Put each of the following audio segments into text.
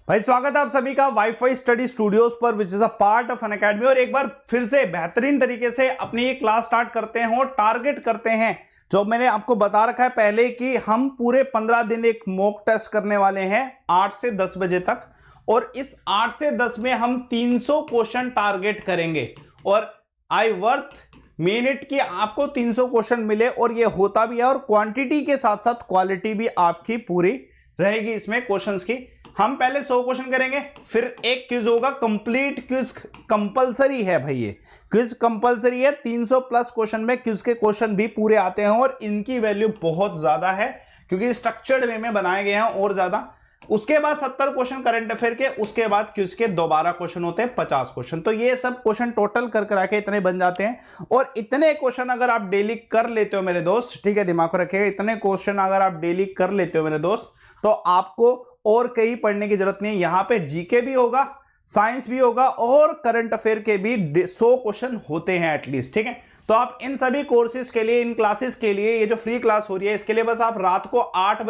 भाई स्वागत है आप सभी का वाईफाई स्टडी स्टूडियोज पर which is a part of Unacademy. और एक बार फिर से बेहतरीन तरीके से अपनी ये क्लास स्टार्ट करते हैं और टारगेट करते हैं जो मैंने आपको बता रखा है पहले कि हम पूरे 15 दिन एक मॉक टेस्ट करने वाले हैं 8 से 10 बजे तक। और इस 8 से 10 में हम 300 क्वेश्चन टारगेट करेंगे और आई वर्थ मिनट की आपको 300 क्वेश्चन मिले। और ये होता भी है और क्वांटिटी के साथ साथ क्वालिटी भी आपकी पूरी रहेगी इसमें क्वेश्चंस की। हम पहले 100 क्वेश्चन करेंगे, फिर एक क्विज होगा, कंप्लीट क्विज कंपलसरी है भाई, ये क्विज कंपलसरी है। 300 प्लस क्वेश्चन में क्विज के क्वेश्चन भी पूरे आते हैं और इनकी वैल्यू बहुत ज्यादा है क्योंकि स्ट्रक्चर्ड वे में बनाए गए हैं और ज्यादा। उसके बाद 70 क्वेश्चन करंट अफेयर के, उसके बाद क्विज के दोबारा क्वेश्चन होते हैं 50 क्वेश्चन। तो ये सब क्वेश्चन टोटल कर के इतने बन जाते हैं। और इतने क्वेश्चन अगर आप डेली कर लेते हो मेरे दोस्त, ठीक है दिमाग को रखिएगा, इतने क्वेश्चन अगर आप डेली कर लेते हो मेरे दोस्त तो आपको और कहीं पढ़ने की जरूरत नहीं है। यहां पे जीके भी होगा, साइंस भी होगा और करंट अफेयर के भी 100 क्वेश्चन होते हैं एटलीस्ट, ठीक है। तो आप इन सभी कोर्सेज के लिए, इन क्लासेस के लिए, ये जो फ्री क्लास हो रही है इसके लिए बस आप रात को 8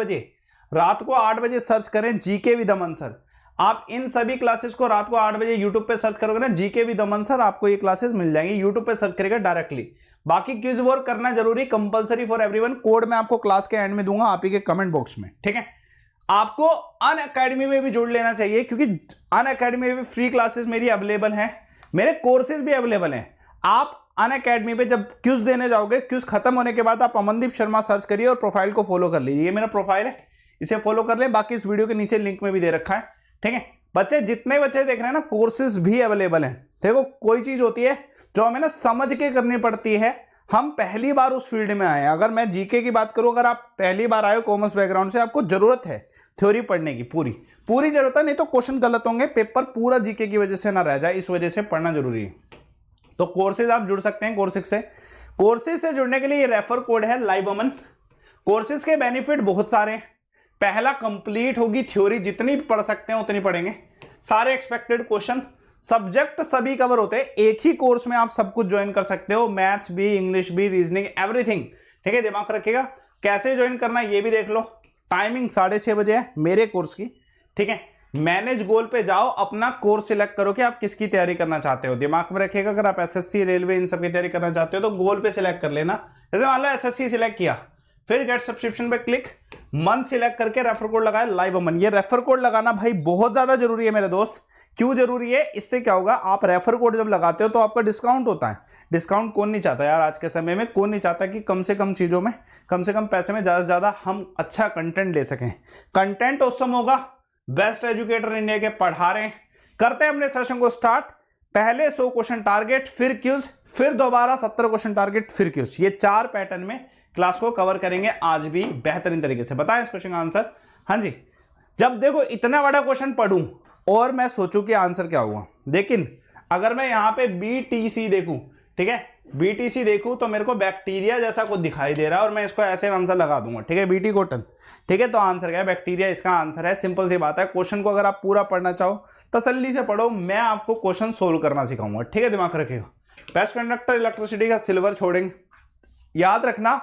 बजे सर्च करें जीके विद अमन सर। आप इन सभी क्लासेस को रात को 8 बजे यूट्यूब पे सर्च करोगे ना, जीके विद अमन सर, आपको ये क्लासेस मिल जाएंगी। यूट्यूब पे सर्च करेगा डायरेक्टली। बाकी क्विज वॉर करना जरूरी, कंपलसरी फॉर एवरीवन। कोड मैं आपको क्लास के एंड में दूंगा, आप ही के कमेंट बॉक्स में, ठीक है। आपको अनअकैडमी में भी जुड़ लेना चाहिए क्योंकि अनअकैडमी में भी फ्री क्लासेस मेरी अवेलेबल हैं, मेरे कोर्सेज भी अवेलेबल हैं। आप अनअकैडमी पे जब क्विज देने जाओगे, क्विज खत्म होने के बाद आप अमनदीप शर्मा सर्च करिए और प्रोफाइल को फॉलो कर लीजिए। ये मेरा प्रोफाइल है, इसे फॉलो कर लें। बाकी इस वीडियो के नीचे लिंक में भी दे रखा है, ठीक है। बच्चे जितने बच्चे देख रहे हैं ना, कोर्सेज भी अवेलेबल हैं। देखो कोई चीज होती है जो हमें ना समझ के करनी पड़ती है। हम पहली बार उस फील्ड में आए हैं। अगर मैं जीके की बात करूं, अगर आप पहली बार आए हो कॉमर्स बैकग्राउंड से, आपको जरूरत है थ्योरी पढ़ने की, पूरी जरूरत है, नहीं तो क्वेश्चन गलत होंगे, पेपर पूरा जीके की वजह से ना रह जाए, इस वजह से पढ़ना जरूरी है। तो कोर्सेज आप जुड़ सकते हैं कोर्सेज से जुड़ने के लिए ये रेफर कोड है लाइव अमन। कोर्सेज के बेनिफिट बहुत सारे हैं। पहला, कंप्लीट होगी थ्योरी, जितनी पढ़ सकते हैं उतनी पढ़ेंगे। सारे एक्सपेक्टेड क्वेश्चन, सब्जेक्ट सभी कवर होते हैं। एक ही कोर्स में आप सब कुछ ज्वाइन कर सकते हो, मैथ्स भी, इंग्लिश भी, रीजनिंग, एवरीथिंग, ठीक है। दिमाग रखिएगा। कैसे ज्वाइन करना है ये भी देख लो। टाइमिंग 6:30 बजे है मेरे कोर्स की, ठीक है। मैनेज गोल पे जाओ, अपना कोर्स सिलेक्ट करो कि आप किसकी तैयारी करना चाहते हो। दिमाग में रखिएगा, अगर आप एसएससी, रेलवे, इन सब की तैयारी करना चाहते हो तो गोल पे सिलेक्ट कर लेना। जैसे मान लो एसएससी सिलेक्ट किया, फिर गेट सब्सक्रिप्शन पे क्लिक, मंथ सिलेक्ट करके रेफर कोड लगाया लाइव अमन। ये रेफर कोड लगाना भाई बहुत ज्यादा जरूरी है मेरे दोस्त। क्यों जरूरी है? इससे क्या होगा, आप रेफर कोड जब लगाते हो तो आपका डिस्काउंट होता है। डिस्काउंट कौन नहीं चाहता यार, आज के समय में कौन नहीं चाहता कि कम से कम चीजों में, कम से कम पैसे में ज्यादा से ज्यादा हम अच्छा कंटेंट ले सकें। कंटेंट औसम होगा, बेस्ट एजुकेटर इंडिया के पढ़ा रहे हैं। करते हैं अपने सेशन को स्टार्ट। पहले 100 क्वेश्चन टारगेट, फिर क्यूज, फिर दोबारा 70 क्वेश्चन टारगेट, फिर क्यूज। ये 4 पैटर्न में क्लास को कवर करेंगे आज भी बेहतरीन तरीके से। बताएं इस क्वेश्चन का आंसर। हाँ जी, जब देखो इतना बड़ा क्वेश्चन पढ़ूं और मैं सोचूं कि आंसर क्या हुआ, लेकिन अगर मैं यहां पे BTC देखूं, ठीक है, BTC देखूं तो मेरे को बैक्टीरिया जैसा कुछ दिखाई दे रहा है और मैं इसको ऐसे आंसर लगा दूंगा, ठीक है, BT कॉटन, ठीक है। तो आंसर क्या है? बैक्टीरिया इसका आंसर है। सिंपल सी बात है। क्वेश्चन को अगर आप पूरा पढ़ना चाहो तसल्ली से पढ़ो, मैं आपको क्वेश्चन सोल्व करना सिखाऊंगा, ठीक है। दिमाग रखिएगा। बेस्ट कंडक्टर इलेक्ट्रिसिटी का सिल्वर छोड़ेंगे। याद रखना,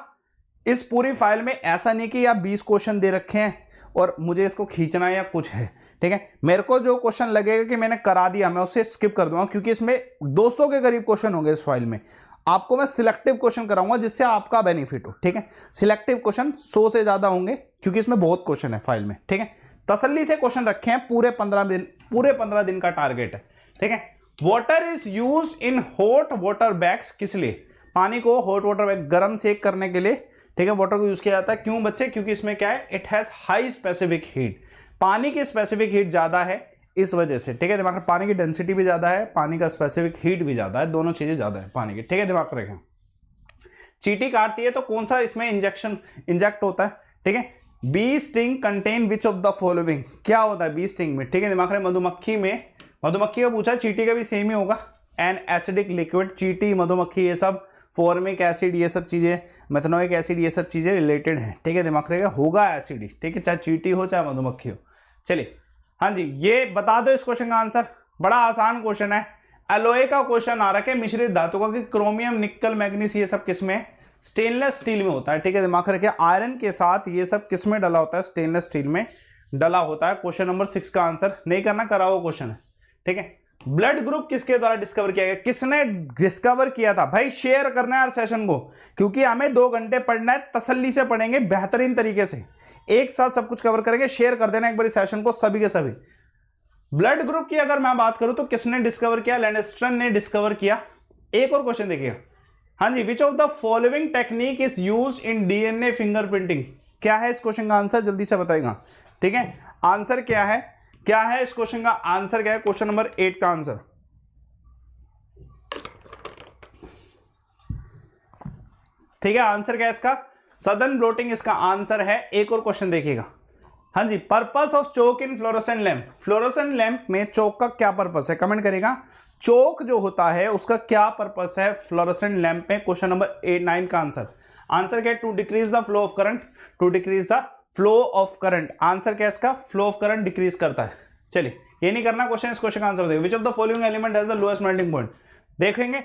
इस पूरी फाइल में ऐसा नहीं कि आप 20 क्वेश्चन दे रखे हैं और मुझे इसको खींचना या कुछ है, ठीक है। मेरे को जो क्वेश्चन लगेगा कि मैंने करा दिया, मैं उसे स्किप कर दूंगा क्योंकि इसमें 200 के करीब क्वेश्चन होंगे इस फाइल में। आपको मैं सिलेक्टिव क्वेश्चन कराऊंगा जिससे आपका बेनिफिट हो, ठीक है। सिलेक्टिव क्वेश्चन 100 से ज्यादा होंगे क्योंकि इसमें बहुत क्वेश्चन है फाइल में, ठीक है। तसल्ली से क्वेश्चन रखे हैं। पूरे 15 दिन का टारगेट है, ठीक है। Water is use in hot water bags, किस लिए? पानी को हॉट वाटर बैग, गर्म सेक करने के लिए, ठीक है, वाटर को यूज किया जाता है। क्यों बच्चे? क्योंकि इसमें क्या है, it has high specific heat. पानी की स्पेसिफिक हीट ज्यादा है इस वजह से, ठीक है। दिमाग में पानी की डेंसिटी भी ज्यादा है, पानी का स्पेसिफिक हीट भी ज्यादा है, दोनों चीजें ज्यादा है पानी की, ठीक है। दिमाग में रखें। चींटी काटती है तो कौन सा इसमें इंजेक्ट होता है, ठीक है। Bee sting contain which of the following, क्या होता है बी स्टिंग में, ठीक है। दिमाग में मधुमक्खी का पूछा, चींटी का भी सेम ही होगा। एन एसिडिक लिक्विड, चींटी, मधुमक्खी, ये सब फॉर्मिक एसिड, ये सब चीजें, मेथनोइक एसिड, ये सब चीजें रिलेटेड हैं, ठीक है। दिमाग रहेगा, होगा एसिड, ठीक है, चाहे चींटी हो चाहे मधुमक्खी हो। चलिए, हाँ जी, ये बता दो इस क्वेश्चन का आंसर। बड़ा आसान क्वेश्चन है। एलोए का क्वेश्चन आ रहा है, मिश्रित धातु का, कि क्रोमियम, निकल, मैग्नीज, ये सब किसमें? स्टेनलेस स्टील में होता है, ठीक है। दिमाग रखिए, आयरन के साथ ये सब किसमें डला होता है? स्टेनलेस स्टील में डला होता है। क्वेश्चन नंबर 6 का आंसर नहीं करना, करा हुआ क्वेश्चन है, ठीक है। ब्लड ग्रुप किसके द्वारा डिस्कवर किया गया, किसने डिस्कवर किया था? भाई शेयर करना है यार सेशन को, क्योंकि हमें 2 घंटे पढ़ना है, तसल्ली से पढ़ेंगे बेहतरीन तरीके से, एक साथ सब कुछ कवर करेंगे। शेयर कर देना एक बार सेशन को सभी के सभी। ब्लड ग्रुप की अगर मैं बात करूं तो किसने डिस्कवर किया? लैंडस्ट्रन ने डिस्कवर किया। एक और क्वेश्चन देखिए, हाँ जी, which of the following technique is used in DNA fingerprinting? क्या है इस क्वेश्चन का आंसर, जल्दी से बताएगा, ठीक है। आंसर क्या है, क्या है इस क्वेश्चन का आंसर, क्या है क्वेश्चन नंबर 8 का आंसर? ठीक है, आंसर क्या है इसका? सदर्न ब्लोटिंग इसका आंसर है। एक और क्वेश्चन देखिएगा, हाँ जी, purpose of choke in fluorescent lamp. Fluorescent lamp में चोक का क्या पर्पस है, कमेंट करेगा। चोक जो होता है उसका क्या पर्पस है फ्लोरोसेंट लैंप में? क्वेश्चन नंबर 9 का आंसर। आंसर क्या है? To decrease the flow of current, to decrease the flow of current. Answer क्या है इसका? फ्लो ऑफ करंट डिक्रीज करता है। चलिए, ये नहीं करना क्वेश्चन, इस क्वेश्चन का आंसर देखिए। विच of the following element has the lowest melting point? देखेंगे,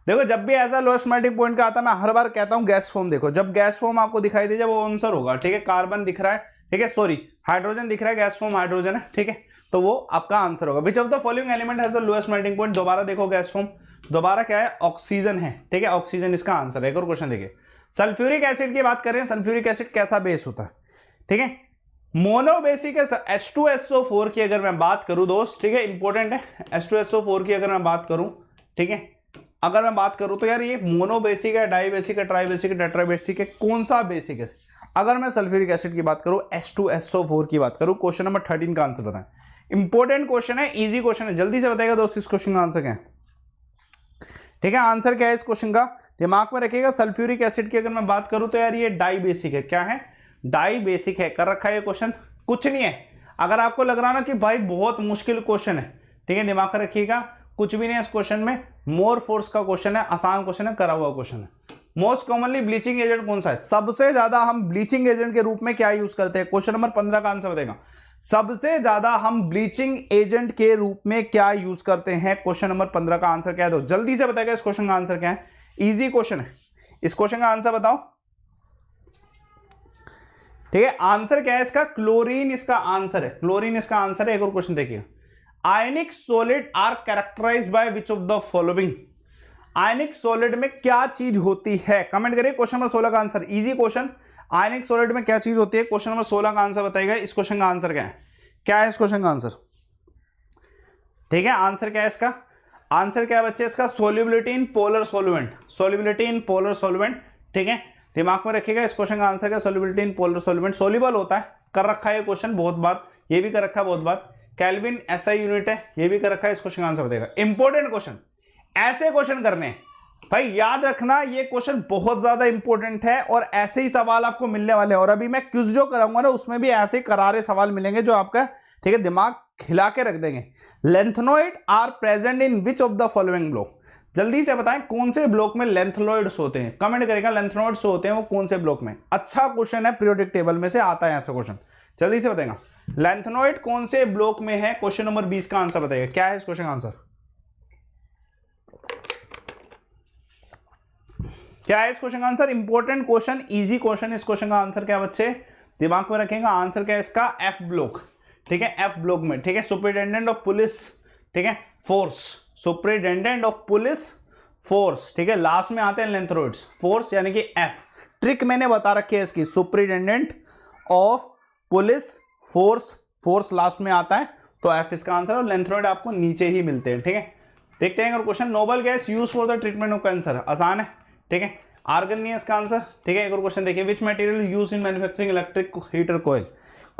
देखो जब भी ऐसा लोएस्ट मेल्टिंग पॉइंट का आता है, मैं हर बार कहता हूं गैस फॉर्म देखो, जब गैस फॉर्म आपको दिखाई दे जाए वो आंसर होगा, ठीक है। कार्बन दिख रहा है, ठीक है, सॉरी हाइड्रोजन दिख रहा है, गैस फॉर्म हाइड्रोजन है, ठीक है, तो वो आपका आंसर होगा। विच of the following element has the lowest melting point? दोबारा देखो गैस फॉर्म, दोबारा क्या है? ऑक्सीजन है, ठीक है, ऑक्सीजन इसका आंसर है। एक और क्वेश्चन देखिए, सल्फ्यूरिक एसिड की बात करें, सल्फ्यूरिक एसिड कैसा बेस होता है, ठीक है। मोनोबेसिक H2SO4 की अगर मैं बात करूं दोस्त, ठीक है, इंपॉर्टेंट है, H2SO4 की अगर मैं बात करूं, ठीक है, अगर मैं बात करूं तो यार ये मोनोबेसिक है, डाइबेसिक है, ट्राइबेसिक है, टेट्राबेसिक है, कौन सा बेसिक है? अगर मैं सल्फ्यूरिक एसिड की बात करूं, H2SO4 की बात करूं, क्वेश्चन नंबर 13 का आंसर बताएं। इंपॉर्टेंट क्वेश्चन है, इजी क्वेश्चन है, जल्दी से बताएगा दोस्त इस क्वेश्चन का आंसर क्या है, ठीक है। आंसर क्या है इस क्वेश्चन का, दिमाग में रखिएगा। सल्फ्यूरिक एसिड की अगर मैं बात करूं तो यार ये डाइबेसिक है, क्या है? डाइबेसिक है। कर रखा है ये क्वेश्चन, कुछ नहीं है। अगर आपको लग रहा ना कि भाई बहुत मुश्किल क्वेश्चन है, ठीक है, दिमाग में रखिएगा, कुछ भी नहीं है इस क्वेश्चन में। मोर फोर्स का क्वेश्चन है, आसान क्वेश्चन है, करा हुआ क्वेश्चन है। मोस्ट कॉमनली ब्लीचिंग एजेंट कौन सा है? सबसे ज्यादा हम ब्लीचिंग एजेंट के रूप में क्या यूज करते हैं? क्वेश्चन नंबर 15 का आंसर बताएगा। सबसे ज्यादा हम ब्लीचिंग एजेंट के रूप में क्या यूज करते हैं? क्वेश्चन नंबर 15 का आंसर क्या है? तो जल्दी से बताएगा इस क्वेश्चन का आंसर क्या है। इजी क्वेश्चन है, इस क्वेश्चन का आंसर बताओ, ठीक है। आंसर क्या है इसका? क्लोरीन इसका आंसर है, क्लोरीन इसका आंसर है। एक और क्वेश्चन देखिए, ionic solid are characterized by which of the following? Ionic solid में क्या चीज होती है? कमेंट करिए। क्वेश्चन नंबर 16 का आंसर, इजी क्वेश्चन, आयनिक सॉलिड में क्या चीज होती है? क्वेश्चन नंबर 16 का आंसर बताइएगा। इस क्वेश्चन का आंसर क्या है? क्या है इस क्वेश्चन का आंसर, ठीक है। आंसर क्या है इसका? आंसर क्या है बच्चे इसका? Solubility in polar solvent, solubility in polar solvent, ठीक है, दिमाग में रखिएगा। इस क्वेश्चन का आंसर क्या? Solubility in polar solvent, soluble होता है, कर रखा है ये क्वेश्चन बहुत बार, ये भी कर रखा है बहुत बार। केल्विन एसआई यूनिट है, ये भी कर रखा है। इस क्वेश्चन का आंसर बताएगा। इंपॉर्टेंट क्वेश्चन, ऐसे क्वेश्चन करने हैं भाई, याद रखना ये क्वेश्चन बहुत ज्यादा इंपॉर्टेंट है और ऐसे ही सवाल आपको मिलने वाले हैं। और अभी मैं क्विज जो कराऊंगा ना उसमें भी ऐसे करारे सवाल मिलेंगे जो आपका, ठीक है, दिमाग खिला के रख देंगे। Lanthanoid are present in which of the following block? जल्दी से बताएं कौन से ब्लॉक में लेंथनोइड्स होते हैं? कमेंट करेगा लेंथनोइड्स होते हैं वो कौन से ब्लॉक में। अच्छा क्वेश्चन है, पीरियोडिक टेबल में से आता है ऐसा क्वेश्चन, जल्दी से बताएगा लेंथनोइड कौन से ब्लॉक में है। क्वेश्चन नंबर 20 का आंसर बताइएगा। क्या है इस क्वेश्चन का आंसर? क्या है इस क्वेश्चन का answer? Important question, easy question. इस क्वेश्चन का आंसर क्या बच्चे दिमाग में रखेंगे? आंसर क्या है इसका? एफ ब्लॉक, ठीक है, एफ ब्लॉक में, ठीक है। सुपरिटेंडेंट ऑफ पुलिस, ठीक है, force, superintendent of police force, ठीक है, लास्ट में आते हैं लेंथनोइड्स, फोर्स यानी कि एफ। ट्रिक मैंने बता रखी है इसकी, superintendent of police force, force last में आता है तो एफ इसका आंसर, और लेंथनोइड आपको नीचे ही मिलते हैं, ठीक है। देखते हैं अगर question, noble gas use for the treatment of cancer, आसान है, ठीक है, आर्गन नहीं है इसका आंसर, ठीक है। एक और क्वेश्चन देखिए, which material use in manufacturing electric heater coil?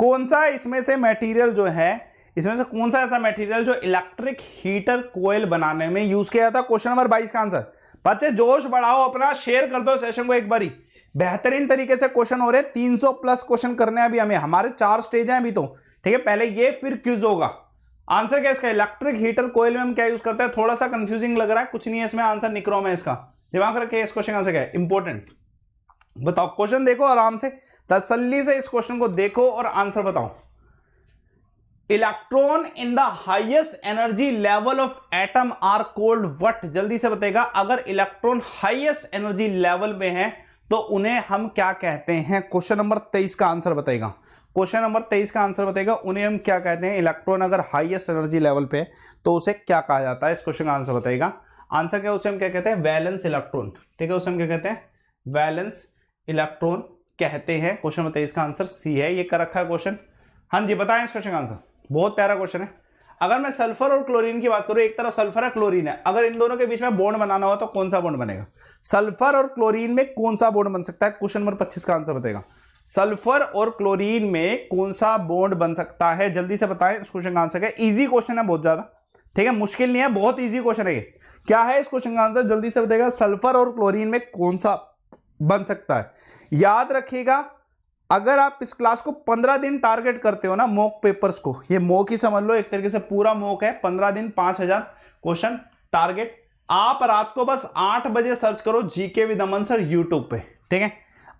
कौन सा इसमें से मटेरियल जो है, इसमें से कौन सा ऐसा मटेरियल जो इलेक्ट्रिक हीटर कोयल बनाने में यूज किया था? क्वेश्चन नंबर 22 का आंसर। बच्चे जोश बढ़ाओ अपना, शेयर कर दो सेशन को एक बारी, बेहतरीन तरीके से क्वेश्चन हो रहे हैं। 300 प्लस क्वेश्चन करने हैं अभी हमें, हमारे 4 स्टेज हैं अभी तो, ठीक है, पहले ये फिर क्विज होगा। आंसर क्या है इसका? इलेक्ट्रिक हीटर कोयल में हम क्या यूज करते हैं? थोड़ा सा कंफ्यूजिंग लग रहा है, कुछ नहीं है इसमें, आंसर निक्रोम है इसका। दिमाग रखिए इस क्वेश्चन का आंसर क्या है? इंपॉर्टेंट बताओ, क्वेश्चन देखो आराम से, तसल्ली से इस क्वेश्चन को देखो और आंसर बताओ। Electron in the highest energy level of atom are called what? जल्दी से बताएगा। अगर इलेक्ट्रॉन हाईएस्ट एनर्जी लेवल में है तो उन्हें हम क्या कहते हैं? क्वेश्चन नंबर 23 का आंसर बताएगा। क्वेश्चन नंबर 23 का आंसर बताएगा, उन्हें हम क्या कहते हैं, इलेक्ट्रॉन अगर हाईएस्ट एनर्जी लेवल पे है तो उसे क्या कहा जाता है, इस क्वेश्चन का आंसर बताएगा। आंसर क्या, उसे हम क्या कहते हैं, वैलेंस इलेक्ट्रॉन। ठीक है, उसे हम क्या कहते हैं, वैलेंस इलेक्ट्रॉन कहते हैं। क्वेश्चन नंबर 23 का आंसर सी है, ये कर रखा है क्वेश्चन। हाँ जी, बताएं इस क्वेश्चन का आंसर, बहुत प्यारा क्वेश्चन है। अगर मैं सल्फर और क्लोरीन की बात करूं, एक तरफ सल्फर है, क्लोरीन है, अगर इन दोनों के बीच में बॉन्ड बनाना हो तो कौन सा बॉन्ड बनेगा, सल्फर और क्लोरीन में कौन सा बॉन्ड बन सकता है, क्वेश्चन नंबर 25 का आंसर बताएगा। सल्फर और क्लोरीन में कौन सा बॉन्ड बन सकता है, जल्दी से बताएं इस क्वेश्चन का आंसर क्या है। इजी क्वेश्चन है बहुत ज्यादा, ठीक है, मुश्किल नहीं है, बहुत इजी क्वेश्चन है ये। क्या है इस क्वेश्चन का आंसर, जल्दी से बताएगा, सल्फर और क्लोरीन में कौन सा बन सकता है। याद रखिएगा, अगर आप इस क्लास को 15 दिन टारगेट करते हो ना, मॉक पेपर्स को, ये मॉक ही समझ लो, एक तरीके से पूरा मॉक है, 15 दिन 5000 क्वेश्चन टारगेट। आप रात को बस 8 बजे सर्च करो GK with Aman sir YouTube पे, ठीक है।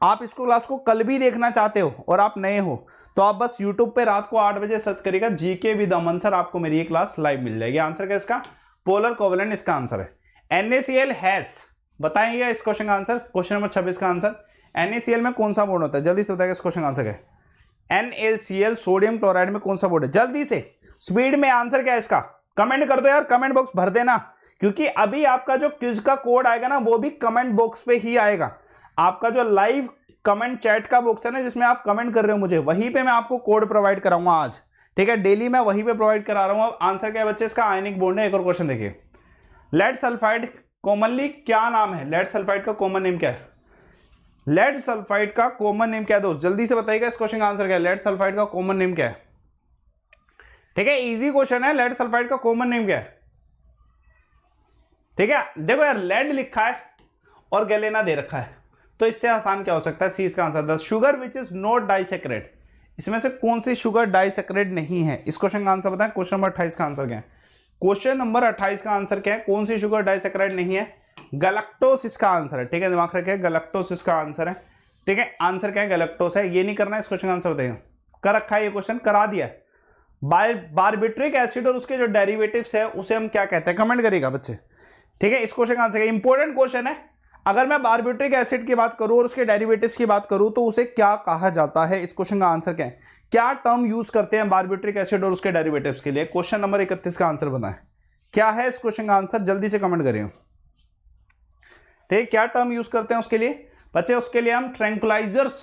आप इसको क्लास को कल भी देखना चाहते हो और आप नए हो तो आप बस यूट्यूब पे रात को 8 बजे सर्च करिएगा जीके विद अमन सर, आपको मेरी ये क्लास लाइव मिल जाएगी। आंसर क्या इसका, पोलर कोवेलेंट इसका आंसर है। NaCl हैज, बताइएगा इस क्वेश्चन का आंसर, क्वेश्चन नंबर 26 का आंसर, NaCl में कौन सा बॉन्ड होता है, जल्दी से बताइएगा इस क्वेश्चन का आंसर क्या है। NaCl सोडियम क्लोराइड में कौन सा बॉन्ड है, जल्दी से स्पीड में आंसर क्या है इसका, कमेंट कर दो यार, कमेंट बॉक्स भर देना, क्योंकि अभी आपका जो क्विज का कोड आएगा ना वो भी कमेंट बॉक्स पे ही आएगा। आपका जो लाइव कमेंट चैट का बॉक्स है ना, जिसमें आप कमेंट कर रहे हो मुझे, वहीं पे मैं आपको कोड प्रोवाइड कराऊंगा आज, ठीक है, डेली मैं वहीं पे प्रोवाइड करा रहा हूं। आंसर क्या है बच्चे इसका, आयनिक बॉन्ड है। एक और क्वेश्चन देखिए, लेड सल्फाइड कॉमनली क्या नाम है, लेड सल्फाइड का कॉमन नेम क्या है, लेड सल्फाइड का कॉमन नेम क्या है दोस्त, जल्दी से बताइएगा इस क्वेश्चन का आंसर क्या है, लेड सल्फाइड का कॉमन नेम क्या है। ठीक है, इजी क्वेश्चन है, लेड सल्फाइड का कॉमन नेम क्या है, ठीक है। देखो यार, लेड लिखा है और गैलेना दे रखा है, तो इससे आसान क्या हो सकता है, सी इसका answer. The sugar which is not डाइसेक्रेट, इसमें से कौन सी शुगर डाइसेक्रेट नहीं है, इस क्वेश्चन का आंसर बताएं। क्वेश्चन नंबर 28 का आंसर क्या है, क्वेश्चन नंबर 28 का आंसर क्या है, कौन सी शुगर डाइसेक्राइड नहीं है, गैलेक्टोस इसका आंसर है, ठीक है, दिमाग रखिए, गैलेक्टोस इसका आंसर है, ठीक है। आंसर क्या है, गैलेक्टोस है, ये नहीं करना है, इस क्वेश्चन का आंसर बताइए। कर रखा है ये क्वेश्चन, करा दिया है। बारबिट्रिक एसिड और उसके जो डेरिवेटिव्स है उसे हम क्या कहते हैं, कमेंट करिएगा बच्चे, ठीक है। इस क्वेश्चन का आंसर इंपॉर्टेंट क्वेश्चन है, अगर मैं बारबिट्रिक एसिड की बात करूं और उसके डेरिवेटिव्स की बात करूं तो उसे क्या कहा जाता है, इस क्वेश्चन का आंसर क्या है, क्या टर्म यूज करते हैं बारबिट्रिक एसिड और उसके डेरिवेटिव्स के लिए। क्वेश्चन नंबर 31 का आंसर बताएं, क्या है इस क्वेश्चन का आंसर, जल्दी से कमेंट करें, ठीक है, क्या टर्म यूज करते हैं उसके लिए बच्चे, उसके लिए हम ट्रैंक्विलाइजर्स,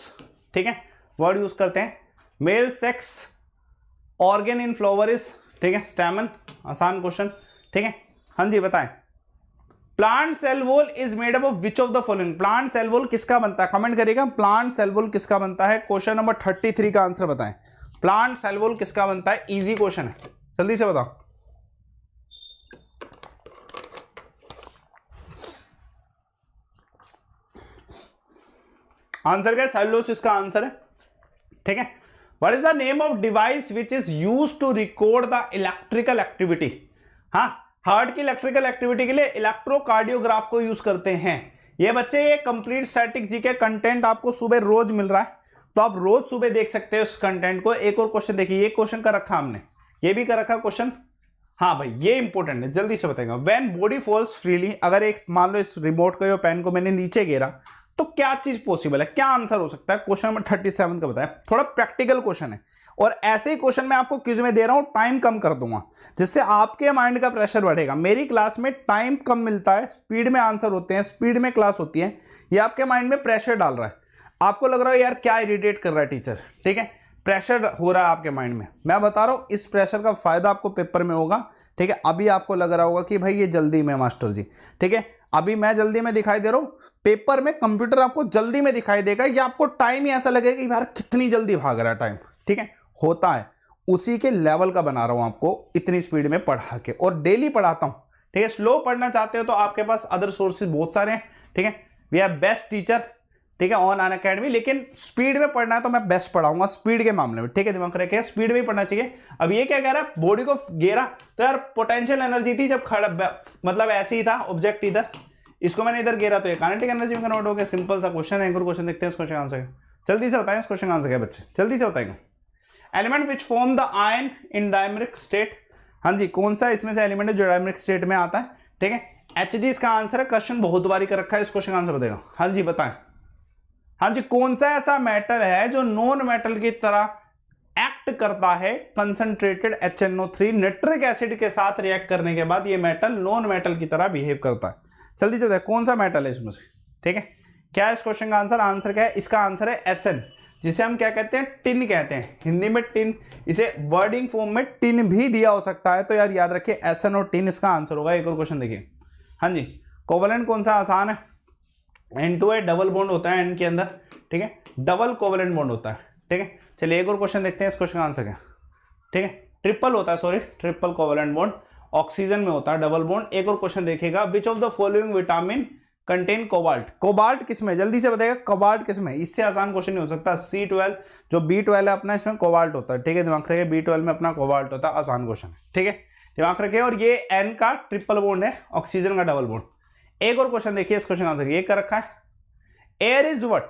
ठीक है, वर्ड यूज करते हैं। Male sex organ in flower is, ठीक है, स्टैमन, आसान क्वेश्चन, ठीक है। हाँ जी बताएं, plant cell wall is made up of which of the following, plant cell wall किसका बनता है, कमेंट करिएगा, प्लांट सेल वॉल किसका बनता है। क्वेश्चन नंबर 33 का आंसर बताएं, प्लांट सेल वॉल किसका बनता है, इजी क्वेश्चन है, जल्दी से बताओ। आंसर क्या है, सेलुलोसिस का आंसर है, ठीक है। What is the name of device which is used to record the electrical activity, हाँ, हार्ट की इलेक्ट्रिकल एक्टिविटी के लिए इलेक्ट्रोकार्डियोग्राफ को यूज करते हैं। ये बच्चे, ये कंप्लीट स्टैटिक जीके कंटेंट आपको सुबह रोज मिल रहा है, तो आप रोज सुबह देख सकते हो इस कंटेंट को। एक और क्वेश्चन देखिए, ये क्वेश्चन कर रखा हमने, ये भी कर रखा क्वेश्चन, हाँ भाई ये इंपॉर्टेंट है, जल्दी से बताएगा। व्हेन बॉडी फॉल्स फ्रीली, अगर एक मान लो इस रिमोट को या पेन को मैंने नीचे गिरा तो क्या चीज पॉसिबल है, क्या आंसर हो सकता है। क्वेश्चन नंबर 37 का बताया, थोड़ा प्रैक्टिकल क्वेश्चन है और ऐसे ही क्वेश्चन मैं आपको क्विज में दे रहा हूं, टाइम कम कर दूंगा जिससे आपके माइंड का प्रेशर बढ़ेगा। मेरी क्लास में टाइम कम मिलता है, स्पीड में आंसर होते हैं, स्पीड में क्लास होती है, ये आपके माइंड में प्रेशर डाल रहा है। आपको लग रहा है यार क्या इरिटेट कर रहा है टीचर, ठीक है, प्रेशर हो रहा है आपके माइंड में, मैं बता रहा हूं इस प्रेशर का फायदा आपको पेपर में होगा, ठीक है। अभी आपको लग रहा होगा कि भाई ये जल्दी में मास्टर जी, ठीक है, अभी मैं जल्दी में दिखाई दे रहा हूं, पेपर में कंप्यूटर आपको जल्दी में दिखाई देगा, या आपको टाइम ही ऐसा लगेगा कि यार कितनी जल्दी भाग रहा है टाइम, ठीक है, होता है। उसी के लेवल का बना रहा हूं आपको, इतनी स्पीड में पढ़ा के, और डेली पढ़ाता हूं, ठीक है। स्लो पढ़ना चाहते हो तो आपके पास अदर सोर्सेज बहुत सारे हैं, ठीक है, वी आर बेस्ट टीचर, ठीक है, ऑन अनअकैडमी। लेकिन स्पीड में पढ़ना है तो मैं बेस्ट पढ़ाऊंगा स्पीड के मामले में, ठीक है, दिमाग रखिए, स्पीड में ही पढ़ना चाहिए। अब ये क्या कह रहा है, बॉडी को घेरा तो यार पोटेंशियल एनर्जी थी जब खड़ा, मतलब ऐसे ही था ऑब्जेक्ट इधर, इसको मैंने इधर घेरा तो ये काइनेटिक एनर्जी में कन्वर्ट हो गया। सिंपल सा क्वेश्चन है, एक और क्वेश्चन देखते हैं इस क्वेश्चन आंसर, जल्दी से बताएं इस क्वेश्चन आंसर क्या बच्चे, जल्दी से बताएंगे। Element which form the ion in dimeric state, हाँ जी, कौन सा इसमें से एलिमेंट है जो डायमेरिक स्टेट में आता है, ठीक है, Hg इसका आंसर है। क्वेश्चन बहुत बारी कर रखा है, इस क्वेश्चन आंसर बताएगा। हाँ जी बताएं, हाँ जी, कौन सा ऐसा मेटल है जो नॉन मेटल की तरह एक्ट करता है कंसंट्रेटेड HNO3 नाइट्रिक एसिड के साथ रिएक्ट करने के बाद ये मेटल नॉन मेटल की तरह बिहेव करता है। जल्दी से बताइए कौन सा मेटल है इसमें से, ठीक है। क्या है इस क्वेश्चन का आंसर? आंसर क्या है इसका? आंसर है Sn, जिसे हम क्या कहते हैं? टिन कहते हैं, हिंदी में टिन। इसे वर्डिंग फॉर्म में टिन भी दिया हो सकता है, तो यार याद रखिए Sn और टिन इसका आंसर होगा। एक और क्वेश्चन देखिए, हाँ जी, कोवेलेंट कौन सा? आसान है, N2 है, डबल बॉन्ड होता है N के अंदर, ठीक है, डबल कोवेलेंट बॉन्ड होता है, ठीक है। चलिए एक और क्वेश्चन देखते हैं, इस क्वेश्चन का आंसर क्या, ठीक है, ट्रिपल होता है, sorry triple covalent bond, oxygen में होता है डबल बॉन्ड। एक और क्वेश्चन देखिएगा, विच of the following vitamin contain cobalt? Cobalt किसमें? जल्दी से बताइएगा कोबाल्ट किसमें? इससे आसान क्वेश्चन नहीं हो सकता। C12 जो B12 है अपना, इसमें कोबाल्ट होता है, ठीक है, दिमाग रखिए B12 में अपना कोबाल्ट होता है। आसान क्वेश्चन है, ठीक है, दिमाग रखिए। और ये N का ट्रिपल बॉन्ड है, ऑक्सीजन का डबल बॉन्ड। एक और क्वेश्चन देखिए, इस क्वेश्चन का आंसर ये कर रखा है, air is what?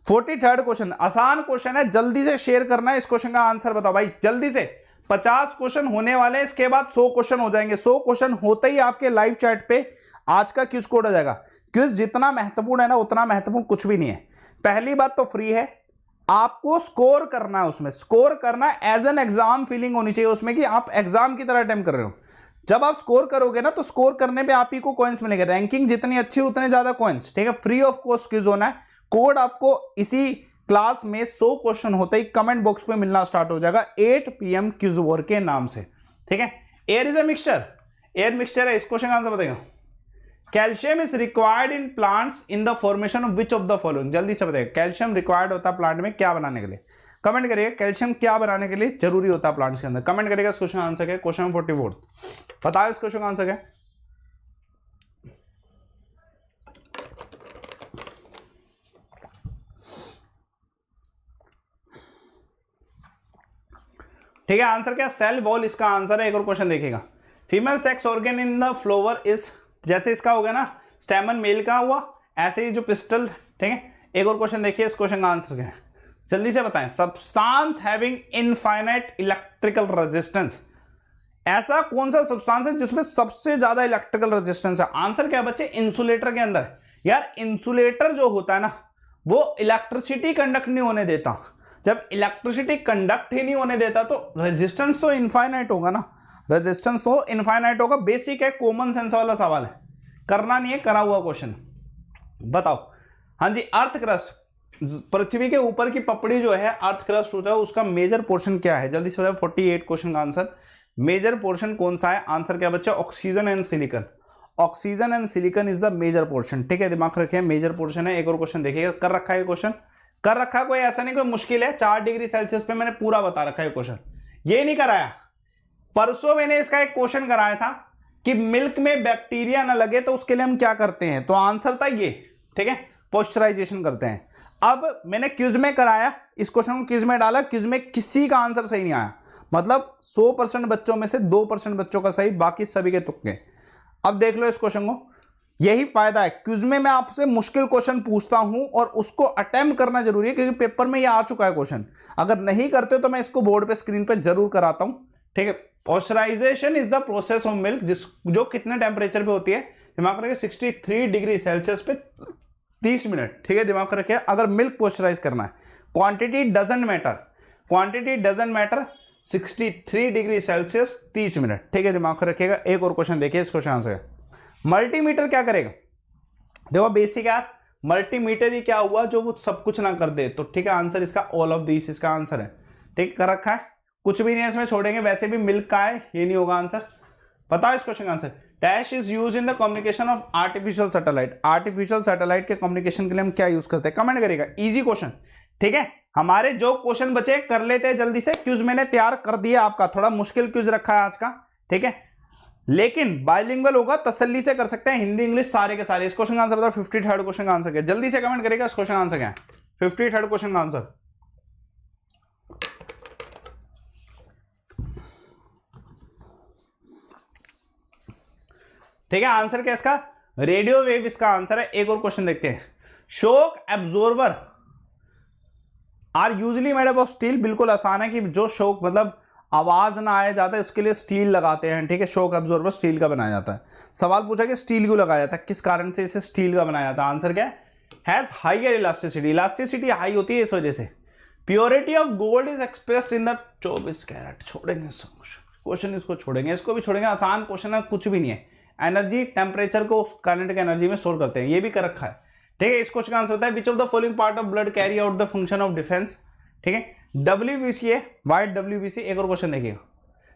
43rd question, आसान क्वेश्चन है, जल्दी से शेयर करना है। इस क्वेश्चन का आंसर बताओ भाई जल्दी से। 50 क्वेश्चन होने वाले हैं, इसके बाद 100 क्वेश्चन हो जाएंगे। 100 क्वेश्चन होते ही आपके लाइव चैट पे आज का क्विज कोड आ जाएगा। क्विज जितना महत्वपूर्ण है ना, उतना महत्वपूर्ण कुछ भी नहीं है। पहली बात तो फ्री है, आपको स्कोर करना है, उसमें स्कोर करना एज एन एग्जाम फीलिंग होनी चाहिए उसमें, कि आप एग्जाम की तरह अटेम्प्ट कर रहे हो। जब आप स्कोर करोगे ना, तो स्कोर करने पे आप ही को कॉइन्स मिलेंगे। रैंकिंग जितनी अच्छी उतने ज्यादा कॉइन्स, ठीक है। फ्री ऑफ कॉस्ट क्विज होना है। कोड आपको इसी क्लास में 100 क्वेश्चन होते ही कमेंट बॉक्स पे मिलना स्टार्ट हो जाएगा 8 PM क्विज वॉर के नाम से, ठीक है। Air is a mixture, air mixture है। इस क्वेश्चन का आंसर बताएगा, calcium is required in plants in the formation of which of the following? जल्दी से बताइए, कैल्शियम रिक्वायर्ड होता है प्लांट में क्या बनाने के लिए? कमेंट करिएगा, कैल्शियम क्या बनाने के लिए जरूरी होता है प्लांट्स के अंदर? कमेंट करिएगा। इस क्वेश्चन का आंसर क्या है? क्वेश्चन 44 बताओ, इस क्वेश्चन का आंसर क्या है? ठीक है, आंसर क्या? सेल वॉल इसका आंसर है। एक और क्वेश्चन देखिएगा, female sex organ in the flower is, जैसे इसका हो गया ना स्टेमन मेल का हुआ, ऐसे ही जो पिस्टल, ठीक है। एक और क्वेश्चन देखिए, इस क्वेश्चन का आंसर क्या है? जल्दी से बताएं। Substance having infinite electrical resistance, ऐसा कौन सा सब्सटेंस है जिसमें सबसे ज्यादा इलेक्ट्रिकल रेजिस्टेंस है? आंसर क्या बच्चे? इंसुलेटर के अंदर। यार इंसुलेटर जो होता है ना, वो इलेक्ट्रिसिटी कंडक्ट नहीं होने देता। जब इलेक्ट्रिसिटी कंडक्ट ही नहीं होने देता तो रेजिस्टेंस तो इनफाइनाइट होगा ना, रेजिस्टेंस तो इनफाइनाइट होगा। बेसिक है, कॉमन सेंस वाला सवाल है, करना नहीं है, करा हुआ क्वेश्चन। बताओ, हाँ जी, अर्थ क्रस्ट, पृथ्वी के ऊपर की पपड़ी जो है अर्थ क्रस्ट होता है, उसका मेजर पोर्शन क्या है? जल्दी से बताओ। 48 क्वेश्चन का आंसर, मेजर पोर्शन कौन सा है? आंसर क्या बच्चा? Oxygen and silicon. Oxygen and silicon is the major portion, ठीक है, दिमाग रखिए, मेजर पोर्शन है। एक और क्वेश्चन देखिएगा, कर रखा है क्वेश्चन, कर रखा है, कोई ऐसा नहीं कोई मुश्किल है। 4 डिग्री सेल्सियस पे मैंने पूरा बता रखा है क्वेश्चन, ये नहीं कराया। परसों मैंने इसका एक क्वेश्चन कराया था कि मिल्क में बैक्टीरिया ना लगे तो उसके लिए हम क्या करते हैं, तो आंसर था ये, ठीक है, पॉस्चराइजेशन करते हैं। अब मैंने क्विज में कराया, इस क्वेश्चन को क्विज में डाला, क्विज में किसी का आंसर सही नहीं आया, मतलब 100% बच्चों में से 2% बच्चों का सही, बाकी सभी के तुक्के। अब देख लो इस क्वेश्चन को, यही फायदा है क्विज में, मैं आपसे मुश्किल क्वेश्चन पूछता हूं और उसको अटेम्प्ट करना जरूरी है, क्योंकि पेपर में ये आ चुका है क्वेश्चन। अगर नहीं करते तो मैं इसको बोर्ड पे स्क्रीन पे जरूर कराता हूं, ठीक है। Pasteurisation is the process of milk, जो कितने टेम्परेचर पे होती है? दिमाग रखिए 63 डिग्री सेल्सियस पे 30 मिनट, ठीक है, दिमाग रखिए। अगर मिल्क पॉस्चराइज करना है, quantity doesn't matter, quantity doesn't matter, 63 degree Celsius 30 minute, ठीक है, दिमाग रखिएगा। एक और क्वेश्चन देखिए, इस क्वेश्चन आंसर, मल्टीमीटर क्या करेगा? देखो बेसिक है, मल्टीमीटर ही क्या हुआ जो वो सब कुछ ना कर दे, तो ठीक है, आंसर इसका ऑल ऑफ दिस इसका आंसर है, ठीक कर रखा है, कुछ भी नहीं है इसमें, छोड़ेंगे। वैसे भी मिल्क का है, ये नहीं होगा आंसर। बताओ इस क्वेश्चन का answer. Dash is use in the communication of artificial satellite, artificial satellite के कम्युनिकेशन के लिए हम क्या यूज करते हैं? कमेंट करेगा, इजी क्वेश्चन, ठीक है। हमारे जो क्वेश्चन बचे कर लेते हैं जल्दी से, क्विज मैंने तैयार कर दिया आपका, थोड़ा मुश्किल क्विज रखा है आज का, ठीक है, लेकिन बाइलिंगुअल होगा, तसल्ली से कर सकते हैं, हिंदी इंग्लिश सारे के सारे। इस क्वेश्चन का आंसर बताओ, 53rd क्वेश्चन का आंसर क्या? जल्दी से कमेंट करेगा, इस क्वेश्चन का आंसर क्या है? 53rd क्वेश्चन का आंसर, ठीक है, आंसर क्या इसका? रेडियो वेव इसका आंसर है। एक और क्वेश्चन देखते हैं, shock absorber are usually made up of steel, बिल्कुल आसान है कि जो शॉक मतलब आवाज ना आए जाता है इसके लिए स्टील लगाते हैं, ठीक है, शॉक एब्जॉर्बर स्टील का बनाया जाता है। सवाल पूछा कि स्टील क्यों लगाया जाता है, किस कारण से इसे स्टील का बनाया जाता है? आंसर क्या है? Has higher elasticity, elasticity high होती है इस वजह से, purity of gold is expressed in the 24 carat. छोड़ेंगे क्वेश्चन, इसको छोड़ेंगे, इसको भी छोड़ेंगे, आसान क्वेश्चन है, कुछ भी नहीं है। एनर्जी टेम्परेचर को काइनेटिक एनर्जी में स्टोर करते हैं, ये भी कर रखा है, ठीक है। इस क्वेश्चन का आंसर होता है which of the following part of blood carry out the function of defence, ठीक है। WBC है, वाइट WBC। एक और क्वेश्चन देखिएगा,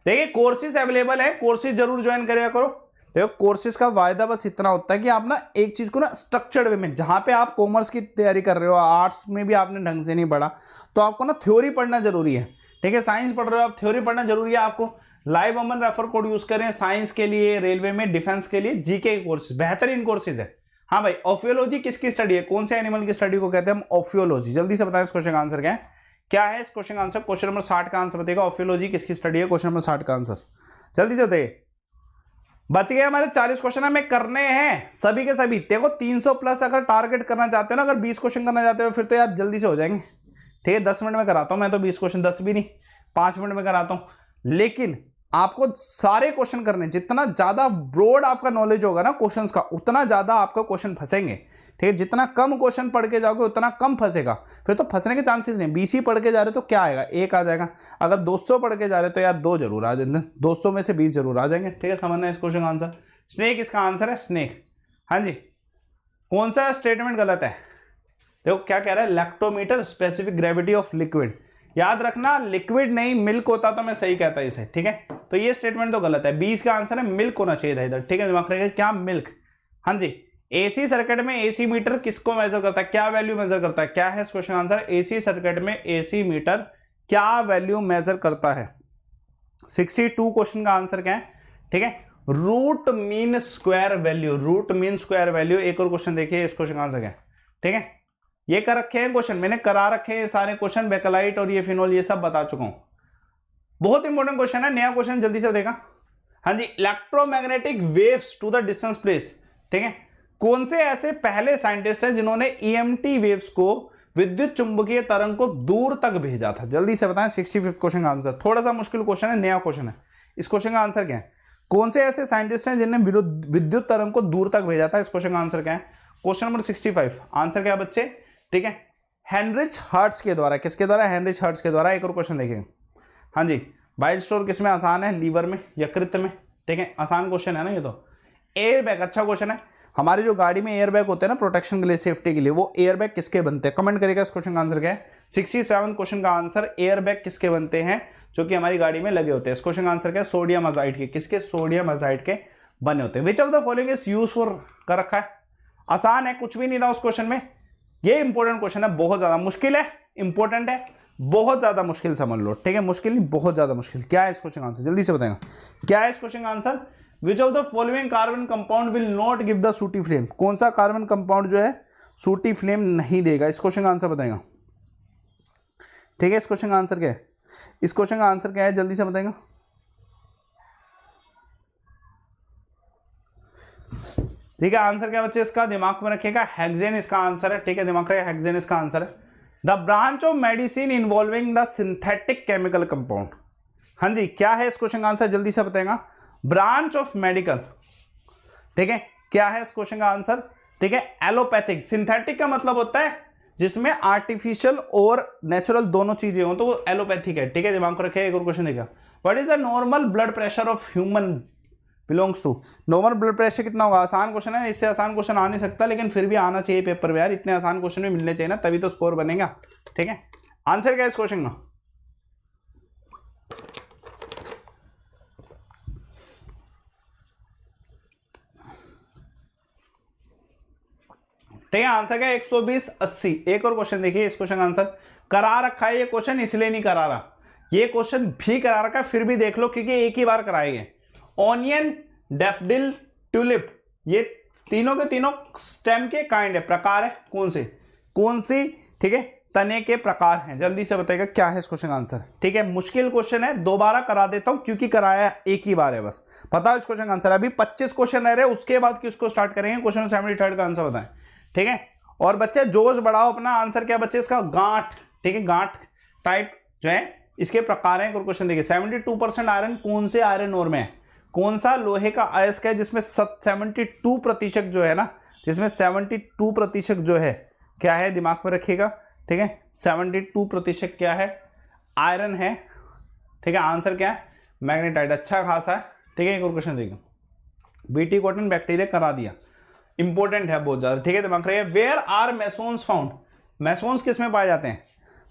देखिए कोर्सेज अवेलेबल है, कोर्सेज जरूर ज्वाइन करेगा करो। देखो कोर्सेज का वायदा बस इतना होता है कि आप ना एक चीज को ना स्ट्रक्चर्ड वे में, जहां पे आप कॉमर्स की तैयारी कर रहे हो, आर्ट्स में भी आपने ढंग से नहीं पढ़ा, तो आपको ना थ्योरी पढ़ना जरूरी है, ठीक है। साइंस पढ़ रहे हो आप, थ्योरी पढ़ना जरूरी है आपको। लाइव अमन रेफर कोड यूज करें साइंस के लिए, रेलवे में, डिफेंस के लिए, जीके के कोर्सेज बेहतरीन कोर्सेज है। हाँ भाई, ऑफियोलॉजी किसकी स्टडी है, कौन से एनिमल की स्टडी को कहते हैं हम, ऑफियोलॉजी। जल्दी से बताएं इस क्वेश्चन का आंसर क्या है, क्या है इस क्वेश्चन का आंसर। क्वेश्चन नंबर 60 का आंसर बताइएगा, ऑफियोलॉजी किसकी स्टडी है, क्वेश्चन नंबर 60 का आंसर जल्दी से बताइए। बच गए हमारे 40 क्वेश्चन हमें करने हैं सभी के सभी। देखो 300 प्लस अगर टारगेट करना चाहते हो ना, अगर 20 क्वेश्चन करना चाहते हो फिर तो यार जल्दी से हो जाएंगे, ठीक है। 10 मिनट में कराता हूं मैं तो 20 क्वेश्चन, 10 भी नहीं 5 मिनट में कराता हूं। लेकिन आपको सारे क्वेश्चन करने, जितना ज्यादा ब्रॉड आपका नॉलेज होगा ना क्वेश्चंस का, उतना ज्यादा आपका क्वेश्चन फंसेंगे, ठीक है। जितना कम क्वेश्चन पढ़ के जाओगे उतना कम फंसेगा, फिर तो फंसने के चांसेस नहीं। 20 ही पढ़ के जा रहे तो क्या आएगा, 1 आ जाएगा। अगर 200 पढ़ के जा रहे तो यार 2 जरूर आ जाएंगे, 200 में से 20 जरूर आ जाएंगे, ठीक है। समझना है इस क्वेश्चन का आंसर। स्नेक इसका आंसर है, स्नेक। हाँ जी, कौन सा स्टेटमेंट गलत है, देखो क्या कह रहा है, lactometer specific gravity of liquid. याद रखना लिक्विड नहीं मिल्क होता तो मैं सही कहता इसे, ठीक है। तो ये स्टेटमेंट तो गलत है, 20 का आंसर है मिल्क होना चाहिए था इधर, ठीक है। दिमाग रखिएगा, क्या मिल्क। हाँ जी, एसी सर्किट में एसी मीटर किसको मेजर करता है, क्या वैल्यू मेजर करता है, क्या है इस क्वेश्चन आंसर। एसी सर्किट में एसी मीटर क्या वैल्यू मेजर करता है। 62 क्वेश्चन का आंसर क्या है, ठीक है। Root mean square value, root mean square value. एक और क्वेश्चन देखिए, इस क्वेश्चन का आंसर क्या है, ठीक है। ये कर रखे हैं क्वेश्चन, मैंने करा रखे हैं सारे क्वेश्चन, बेकलाइट और ये फिनोल ये सब बता चुका हूं। बहुत इंपॉर्टेंट क्वेश्चन है, नया क्वेश्चन जल्दी से देखा। हाँ जी, electromagnetic waves to the distance place, ठीक है। कौन से ऐसे पहले साइंटिस्ट हैं जिन्होंने EMT वेव्स को, विद्युत चुंबकीय तरंग को दूर तक भेजा था, जल्दी से बताएं। 65 क्वेश्चन का आंसर, थोड़ा सा मुश्किल क्वेश्चन है, नया क्वेश्चन है। इस क्वेश्चन का आंसर क्या है, कौन से ऐसे साइंटिस्ट हैं जिन्होंने विद्युत तरंग को दूर तक भेजा था, इस क्वेश्चन का आंसर क्या है। क्वेश्चन नंबर 65 आंसर क्या बच्चे, ठीक है। हेनरिच हर्ट्ज के द्वारा, किसके द्वारा, हेनरिच हर्ट्ज के द्वारा। एक और क्वेश्चन देखिए, हाँ जी, बाइल स्टोर किसमें आसान है, लीवर में, यकृत में, ठीक है। आसान क्वेश्चन है ना ये तो। एयर बैग अच्छा क्वेश्चन है। हमारी जो गाड़ी में एयर बैग होते हैं ना प्रोटेक्शन के लिए, सेफ्टी के लिए, वो एयर बैग किसके बनते हैं, कमेंट करेगा। इस क्वेश्चन का आंसर क्या है, 67 क्वेश्चन का आंसर, एयर बैग किसके बनते हैं जो कि हमारी गाड़ी में लगे होते हैं। इस क्वेश्चन का आंसर क्या है, सोडियम अजाइड के, किसके, सोडियम अजाइड के बने होते हैं। विच of the following is use for कर रखा है, आसान है, कुछ भी नहीं था उस क्वेश्चन में। ये इंपॉर्टेंट क्वेश्चन है, बहुत ज्यादा मुश्किल है, इंपॉर्टेंट है, बहुत ज्यादा मुश्किल समझ लो, ठीक है। मुश्किल नहीं, बहुत ज्यादा मुश्किल। क्या है इस क्वेश्चन का आंसर, जल्दी से बताएगा, क्या है इस क्वेश्चन का answer. Which of the following carbon compound will not give the सूटी फ्लेम, कौन सा कार्बन कंपाउंड जो है सूटी फ्लेम नहीं देगा, इस क्वेश्चन का आंसर बताएगा, ठीक है। इस क्वेश्चन का आंसर क्या है, इस क्वेश्चन का आंसर क्या है, जल्दी से बताएगा। ठीक है, आंसर क्या बच्चे इसका, दिमाग में रखिएगा, हेक्सेन इसका आंसर है, ठीक है। दिमाग रखिएगा, हेक्सेन इसका आंसर है। The branch of medicine involving the synthetic chemical compound, हाँ जी, क्या है इस क्वेश्चन का आंसर, जल्दी से बताएगा। ब्रांच ऑफ मेडिकल, ठीक है, क्या है इस क्वेश्चन का आंसर, ठीक है। एलोपैथिक, सिंथेटिक का मतलब होता है जिसमें आर्टिफिशियल और नेचुरल दोनों चीजें हो, तो वो एलोपैथिक है, ठीक है। दिमाग को रखिए। एक और क्वेश्चन देखिए, what is the normal blood pressure of human belongs to, normal blood pressure कितना होगा। आसान क्वेश्चन है, इससे आसान क्वेश्चन आ नहीं सकता, लेकिन फिर भी आना चाहिए पेपर में यार, इतने आसान क्वेश्चन भी मिलने चाहिए ना, तभी तो स्कोर बनेगा, ठीक है। आंसर क्या है इस क्वेश्चन का, ठीक है। आंसर क्या है, 120/80। एक और क्वेश्चन देखिए, इस क्वेश्चन का आंसर करा रखा है, ये क्वेश्चन इसलिए नहीं करा रहा, ये क्वेश्चन भी करा रखा है, फिर भी देख लो क्योंकि एक ही बार कराएंगे। ऑनियन, डैफडिल, ट्यूलिप, ये तीनों के तीनों स्टेम के काइंड है, प्रकार है, कौन सी, ठीक है, तने के प्रकार हैं। जल्दी से बताइएगा क्या है इस क्वेश्चन का आंसर, ठीक है। मुश्किल क्वेश्चन है, दोबारा करा देता हूं क्योंकि कराया एक ही बार है, बस बताओ इस क्वेश्चन का आंसर। अभी 25 क्वेश्चन रह रहे, उसके बाद किसको स्टार्ट करेंगे, क्वेश्चन 73 का आंसर बताएं, ठीक है। और बच्चे जोश बढ़ाओ अपना, आंसर क्या बच्चे इसका, गांठ, ठीक है। गांठ टाइप जो है इसके प्रकार हैं। क्वेश्चन देखिए, 72% आयरन कौन से आयरन ओर में है, कौन सा लोहे का अयस्क है जिसमें 72% जो है ना, जिसमें 72% जो है क्या है, दिमाग में रखिएगा, ठीक है। 72% क्या है, आयरन है, ठीक है। आंसर क्या है, मैग्नेटाइट, अच्छा खासा है, ठीक है। एक और क्वेश्चन देखिए, बीटी कॉटन बैक्टीरिया करा दिया, इंपॉर्टेंट है बहुत ज्यादा, ठीक है, दिमाग रखिए। वेयर आर मैसोन्स फाउंड, मैसोन्स किस में पाए जाते हैं,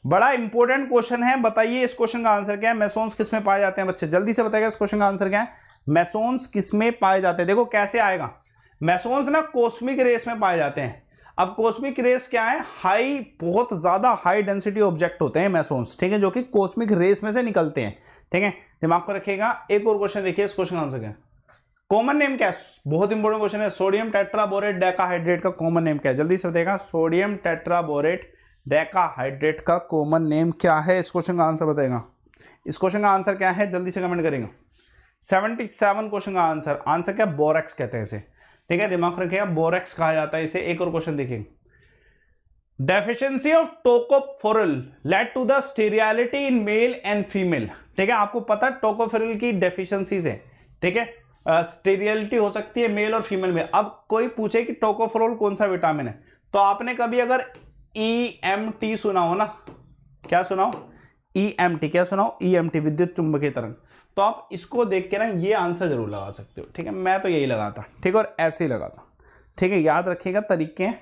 बड़ा इंपॉर्टेंट क्वेश्चन है, बताइए इस क्वेश्चन का आंसर क्या है, मैसोन्स किस में पाए जाते हैं, बच्चे जल्दी से बताइएगा इस क्वेश्चन का आंसर क्या है, मैसोन्स किस में पाए जाते हैं। देखो कैसे आएगा, मैसोन्स ना कॉस्मिक रेस में पाए जाते हैं। अब कॉस्मिक रेस क्या है, हाई, बहुत ज्यादा हाई डेंसिटी ऑब्जेक्ट होते हैं मैसोन्स, ठीक है, जो कि कॉस्मिक रेस में से निकलते हैं, ठीक है, दिमाग को रखिएगा। एक और क्वेश्चन देखिए, इस क्वेश्चन का आंसर क्या है, कॉमन नेम क्या है, बहुत इंपॉर्टेंट क्वेश्चन है, सोडियम टेट्राबोरेट डेकाहाइड्रेट का कॉमन नेम क्या है, जल्दी से बताइएगा, सोडियम टेट्राबोरेट डेकाहाइड्रेट का कॉमन नेम क्या है, इस क्वेश्चन का आंसर बताएगा, इस क्वेश्चन का आंसर क्या है, जल्दी से कमेंट करेंगे। 77 क्वेश्चन का आंसर, आंसर क्या, बोरेक्स कहते हैं इसे, ठीक है, दिमाग रखिएगा, बोरेक्स कहा जाता है इसे। एक और क्वेश्चन देखिए, deficiency of tocopherol led to the sterility in male and female, ठीक है, आपको पता है टोकोफेरोल की डेफिशिएंसीज है, ठीक है, स्टेरिलिटी हो सकती है मेल और फीमेल में। अब कोई पूछे कि टोकोफेरोल कौन सा विटामिन है, तो आपने कभी अगर EMT सुना हो ना, क्या सुना हो, EMT, क्या सुना हो, EMT, विद्युत चुंबकीय तरंग, तो आप इसको देख के ना ये आंसर जरूर लगा सकते हो, ठीक है, मैं तो यही लगाता, ठीक है, और ऐसे ही लगाता, ठीक है, याद रखिएगा तरीके हैं,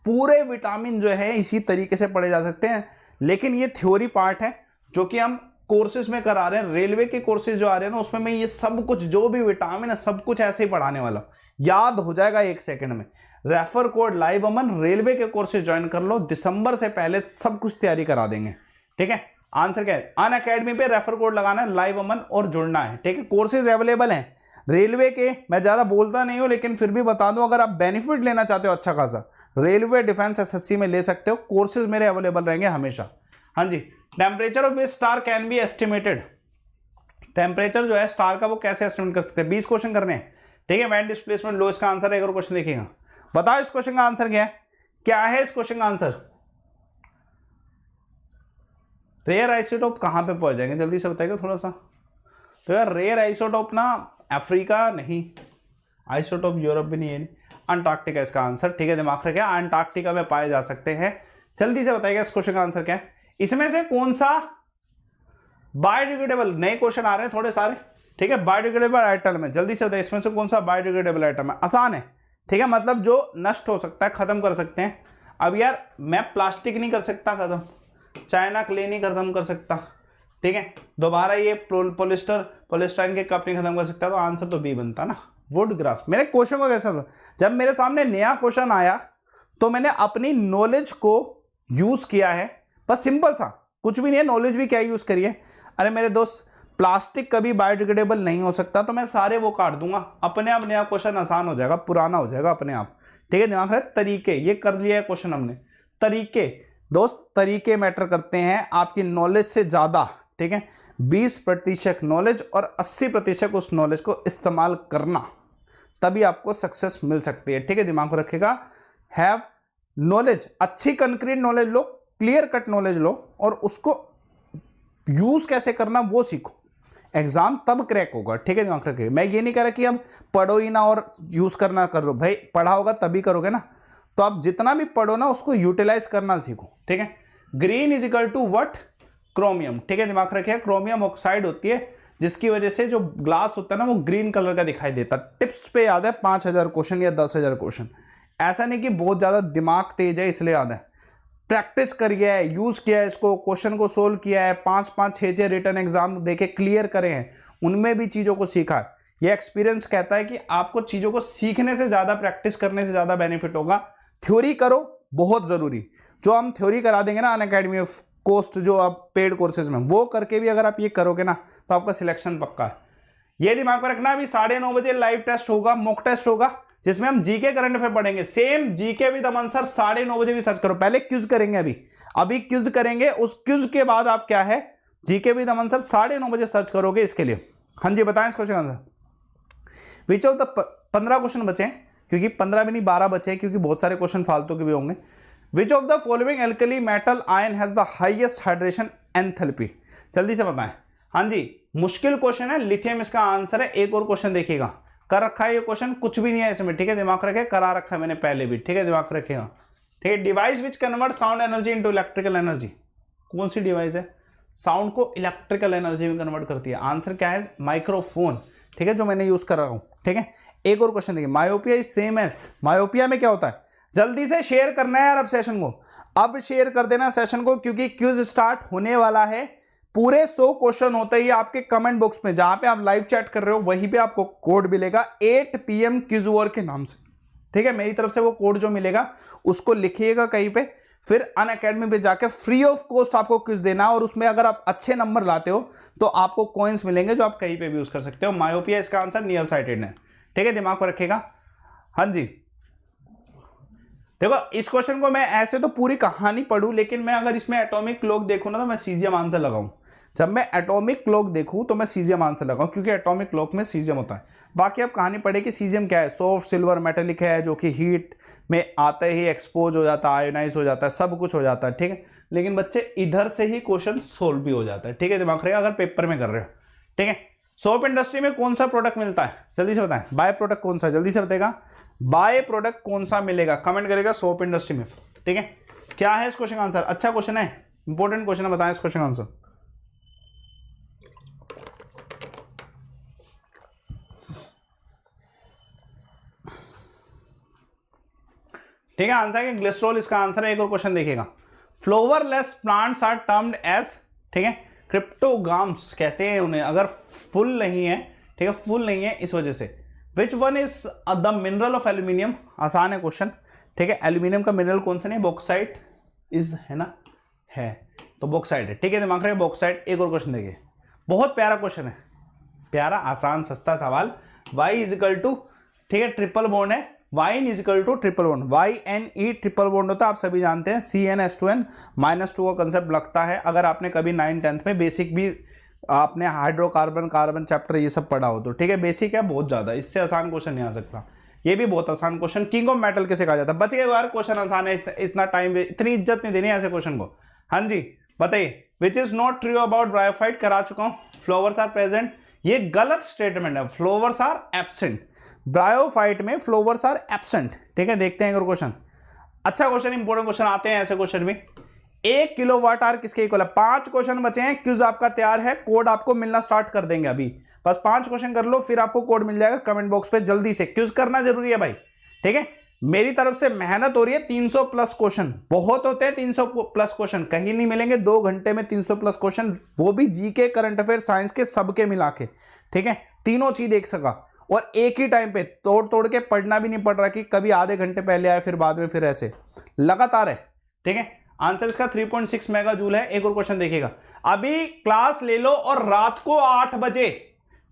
पूरे विटामिन जो है इसी तरीके से पढ़े जा सकते हैं, लेकिन ये थ्योरी पार्ट है जो कि हम कोर्सेज में करा रहे हैं, रेलवे के कोर्सेज जो आ रहे हैं ना, उसमें मैं ये सब कुछ जो भी विटामिन है सब कुछ ऐसे ही पढ़ाने वाला, याद हो जाएगा 1 सेकंड में। रेफर कोड लाइव अमन, रेलवे के कोर्सेज ज्वाइन कर लो, दिसंबर से पहले सब कुछ तैयारी करा देंगे, ठीक है। आंसर क्या है, अनअकैडमी पे रेफर कोड लगाना है, लाइव अमन, और जुड़ना है, ठीक है। कोर्सेज अवेलेबल हैं रेलवे के, मैं ज्यादा बोलता नहीं हूं लेकिन फिर भी बता दूं, अगर आप बेनिफिट लेना चाहते हो अच्छा खासा, रेलवे डिफेंस SSC में ले सकते हो, कोर्सेज मेरे अवेलेबल रहेंगे हमेशा। हाँ जी, temperature of a star can be estimated, temperature जो है स्टार का वो कैसे एस्टिमेट कर सकते हैं, 20 क्वेश्चन करने हैं, ठीक है। व्हेन डिस्प्लेसमेंट लो, इसका आंसर है, एक और क्वेश्चन देखिएगा, बताओ इस क्वेश्चन का आंसर क्या है, क्या है इस क्वेश्चन का आंसर, रेयर आइसोटोप कहां पे पहुंच जाएंगे, जल्दी से बताइएगा थोड़ा सा। तो यार रेयर आइसोटोप ना अफ्रीका नहीं, आइसोटोप यूरोप भी नहीं है, अंटार्कटिका इसका आंसर, ठीक है, दिमाग रखिए, अंटार्कटिका में पाए जा सकते हैं। जल्दी से बताइएगा इस क्वेश्चन का आंसर क्या है, इसमें से कौन सा बायोडिग्रेडेबल, नए क्वेश्चन आ रहे हैं थोड़े सारे, ठीक है, बायोडिग्रेडेबल आइटम में, जल्दी से बताइए इसमें से कौन सा बायोडिग्रेडेबल आइटम है, आसान है, ठीक है, मतलब जो नष्ट हो सकता है, खत्म कर सकते हैं। अब यार मैं प्लास्टिक नहीं कर सकता खत्म, चाइना क्ले नहीं खत्म कर सकता, ठीक है, दोबारा ये पॉलिस्टाइन के कप नहीं खत्म कर सकता, तो आंसर तो बी बनता ना, वुड ग्रास। मेरे क्वेश्चन को कैसा, जब मेरे सामने नया क्वेश्चन आया तो मैंने अपनी नॉलेज को यूज किया है, बस सिंपल सा, कुछ भी नहीं है, नॉलेज भी क्या यूज करिए। अरे मेरे दोस्त, प्लास्टिक कभी बायोडिग्रेडेबल नहीं हो सकता, तो मैं सारे वो काट दूंगा, अपने आप नया क्वेश्चन आसान हो जाएगा, पुराना हो जाएगा अपने आप, ठीक है, दिमाग रहे, तरीके, ये कर लिया है क्वेश्चन हमने, तरीके दोस्त, तरीके मैटर करते हैं आपकी नॉलेज से ज्यादा, ठीक है। 20% नॉलेज और 80% उस नॉलेज को इस्तेमाल करना, तभी आपको सक्सेस मिल सकती है, ठीक है, दिमाग को रखिएगा। हैव नॉलेज, अच्छी कंक्रीट नॉलेज लो, क्लियर कट नॉलेज लो, और उसको यूज कैसे करना वो सीखो, एग्जाम तब क्रैक होगा, ठीक है, दिमाग रखिए। मैं ये नहीं कह रहा कि अब पढ़ो ही ना और यूज करना करो, भाई पढ़ा होगा तभी करोगे ना, तो आप जितना भी पढ़ो ना उसको यूटिलाइज करना सीखो, ठीक है। Green is equal to what, chromium, ठीक है, दिमाग रखिए, क्रोमियम ऑक्साइड होती है जिसकी वजह से जो ग्लास होता है ना वो ग्रीन कलर का दिखाई देता। टिप्स पे याद है 5000 क्वेश्चन या 10,000 क्वेश्चन, ऐसा नहीं कि बहुत ज्यादा दिमाग तेज है इसलिए याद है, प्रैक्टिस करिए है, यूज किया है इसको, क्वेश्चन को सोल्व किया है, 5-5, 6-6 रिटर्न एग्जाम देके क्लियर करे हैं, उनमें भी चीजों को सीखा है। ये एक्सपीरियंस कहता है कि आपको चीजों को सीखने से ज्यादा प्रैक्टिस करने से ज्यादा बेनिफिट होगा। थ्योरी करो, बहुत जरूरी, जो हम थ्योरी करा देंगे ना अनअकैडमी ऑफ कोस्ट, जो आप पेड कोर्सेज में, वो करके भी अगर आप ये करोगे ना तो आपका सिलेक्शन पक्का है। ये दिमाग में रखना, अभी 9:30 बजे लाइव टेस्ट होगा, मॉक टेस्ट होगा, जिसमें हम जीके करंट अफेयर पढ़ेंगे, same GK with Aman sir 9:30 बजे भी सर्च करो, पहले क्विज करेंगे, अभी क्विज करेंगे, उस क्विज के बाद आप क्या है जीके विद अमन सर 9:30 बजे सर्च करोगे इसके लिए। हाँ जी, बताएं इस question answer. Which of the 15 question बचे, क्योंकि 15 भी नहीं 12 बचे, क्योंकि बहुत सारे क्वेश्चन फालतू के भी होंगे। विच of the following alkali metal ion has the highest hydration enthalpy, जल्दी से बताएं। हाँ जी, मुश्किल क्वेश्चन है, लिथियम इसका आंसर है। एक और क्वेश्चन देखिएगा, कर रखा है ये क्वेश्चन, कुछ भी नहीं है इसमें, ठीक है, दिमाग रखे, करा रखा है मैंने पहले भी, ठीक है, दिमाग रखेगा, ठीक है। Device which convert sound energy into electrical energy, कौन सी डिवाइस है साउंड को इलेक्ट्रिकल एनर्जी में कन्वर्ट करती है? आंसर क्या है? माइक्रोफोन, ठीक है, जो मैंने यूज कर रहा हूं, ठीक है। एक और क्वेश्चन देखिए, myopia is same as, myopia में क्या होता है? जल्दी से शेयर करना है यार अब सेशन को, अब शेयर कर देना सेशन को, क्योंकि क्विज स्टार्ट होने वाला है। पूरे 100 क्वेश्चन होते ही आपके कमेंट बॉक्स में, जहां पे आप लाइव चैट कर रहे हो वहीं पे आपको कोड मिलेगा 8 PM क्विज वॉर के नाम से, ठीक है। मेरी तरफ से वो कोड जो मिलेगा उसको लिखिएगा कहीं पे, फिर अनअकैडमी पे जाके फ्री ऑफ कॉस्ट आपको क्विज देना, और उसमें अगर आप अच्छे नंबर लाते हो तो आपको कॉइन्स मिलेंगे जो आप कहीं पे भी यूज कर सकते हो। मायोपिया इसका आंसर नियर साइटेडनेस, ठीक है, दिमाग पर रखिएगा। हाँ जी, देखो इस क्वेश्चन को मैं ऐसे तो पूरी कहानी पढ़ूं, लेकिन मैं अगर इसमें एटॉमिक क्लॉक देखूं ना तो मैं सीजियम आंसर लगाऊं। जब मैं एटॉमिक क्लॉक देखूं तो मैं सीजियम आंसर लगाऊं, क्योंकि एटॉमिक क्लॉक में सीजियम होता है। बाकी आप कहानी पढ़े कि सीजियम क्या है, सॉफ्ट सिल्वर मेटेलिक है, जो कि हीट में आते ही एक्सपोज हो जाता है, आयोनाइज हो जाता है, सब कुछ हो जाता है, ठीक है। लेकिन बच्चे इधर से ही क्वेश्चन सोल्व भी हो जाता है, ठीक है, दिमाग रखिएगा अगर पेपर में कर रहे हो, ठीक है। सोप इंडस्ट्री में कौन सा प्रोडक्ट मिलता है, जल्दी से बताएं। बाय प्रोडक्ट कौन सा, जल्दी से बताएगा, बाय प्रोडक्ट कौन सा मिलेगा, कमेंट करेगा सोप इंडस्ट्री में, ठीक है। क्या है इस क्वेश्चन का आंसर? अच्छा क्वेश्चन है, इंपॉर्टेंट क्वेश्चन है, बताएं इस क्वेश्चन का आंसर। ठीक है, आंसर है ग्लिसरॉल, इसका आंसर है। एक और क्वेश्चन देखिएगा, फ्लोवरलेस प्लांट्स आर टर्म्ड एज, ठीक है, क्रिप्टोगाम्स कहते हैं उन्हें, अगर फुल नहीं है, ठीक है, फुल नहीं है इस वजह से। Which one is the mineral of aluminium, आसान है क्वेश्चन, ठीक है। एल्यूमिनियम का मिनरल कौन सा नहीं? बॉक्साइट इज, है ना, है, तो बॉक्साइट है, ठीक है, दिमाग रखिए बॉक्साइट। एक और क्वेश्चन देखिए, बहुत प्यारा क्वेश्चन है, प्यारा आसान सस्ता सवाल। y इज इक्वल टू, ठीक है, ट्रिपल बॉन्ड है, YN is equal to triple bond, YNE triple bond होता है, आप सभी जानते हैं। CnH2n -2 का कंसेप्ट लगता है, अगर आपने कभी 9th-10th में बेसिक भी आपने हाइड्रोकार्बन कार्बन चैप्टर ये सब पढ़ा हो तो, ठीक है, बेसिक है बहुत ज्यादा, इससे आसान क्वेश्चन नहीं आ सकता। ये भी बहुत आसान क्वेश्चन, किंग ऑफ मेटल किसे कहा जाता है? बच गए यार, क्वेश्चन आसान है, इतना टाइम, इतनी इज्जत नहीं देनी ऐसे क्वेश्चन को। हाँ जी बताइए, which is not true about bryophyte, करा चुका हूं। फ्लावर्स आर प्रेजेंट, ये गलत स्टेटमेंट है, फ्लावर्स आर एब्सेंट, ब्रायोफाइट में फ्लावर्स आर एब्सेंट, ठीक है। देखते हैं क्वेश्चन, अच्छा क्वेश्चन, इंपॉर्टेंट क्वेश्चन आते हैं ऐसे क्वेश्चन भी। 1 किलोवाट आवर किसके इक्वल है? 5 क्वेश्चन बचे हैं, क्विज आपका तैयार है, कोड आपको मिलना स्टार्ट कर देंगे अभी, बस 5 क्वेश्चन कर लो, फिर आपको कोड मिल जाएगा कमेंट बॉक्स पे। जल्दी से क्विज करना जरूरी है भाई, ठीक है, मेरी तरफ से मेहनत हो रही है। 300 प्लस क्वेश्चन बहुत होते हैं, 300 प्लस क्वेश्चन कहीं नहीं मिलेंगे 2 घंटे में, 300 प्लस क्वेश्चन, वो भी जीके, करंट अफेयर, साइंस के सबके मिला के, ठीक है, तीनों चीज देख सका, और एक ही टाइम पे तोड़ तोड़ के पढ़ना भी नहीं पड़ रहा कि कभी आधे घंटे पहले आए फिर बाद में, फिर ऐसे लगातार है, ठीक है। आंसर इसका 3.6 मेगा जूल है। एक और क्वेश्चन देखिएगा, अभी क्लास ले लो और रात को 8 बजे